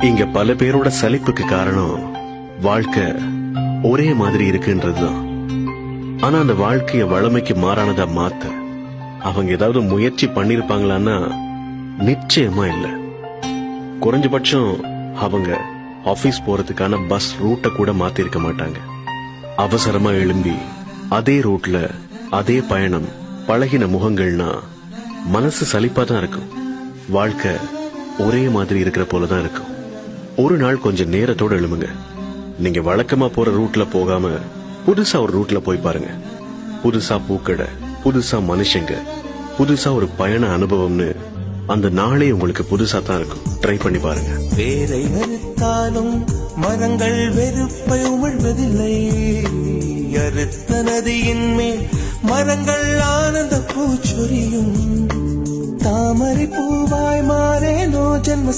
இங்க பல பேரோட சலிப்புக்கு காரணம் வாழ்க்கை ஒரே மாதிரி இருக்குன்றதுதான். ஆனா அந்த வாழ்க்கைய வளமைக்கு மாறானதா மாத்த அவங்க ஏதாவது முயற்சி பண்ணிருப்பாங்களான்னா நிச்சயமா இல்ல. குறைஞ்சபட்சம் அவங்க ஆபீஸ் போறதுக்கான பஸ் ரூட்டை கூட மாத்திருக்க மாட்டாங்க. அவசரமா எழும்பி அதே ரூட்ல அதே பயணம் பழகின முகங்கள்னா மனசு சலிப்பா தான் இருக்கும். வாழ்க்கை ஒரே மாதிரி இருக்கிற போலதான் இருக்கும். ஒரு நாள் கொஞ்சம் நேரத்தோட எழுமுங்க. நீங்க வழக்கமா போற ரூட்ல போகாம புதுசா ஒரு ரூட்ல போய் பாருங்க. புதுசா பூக்கடை, புதுசா மனுஷங்க, புதுசா ஒரு பயண அனுபவம்னு அந்த நாளே உங்களுக்கு புதுசா தான் இருக்கும். ட்ரை பண்ணி பாருங்க. வேரை வெறுத்தாலும் மரங்கள் வெறுப்பை உமிழ்வதில்லை. அறுத்த நதியின் மேல் மரங்கள் ஆனந்த பூச்சொரியும். தாமரை பூவாய் மாறேனோ ஜென்ம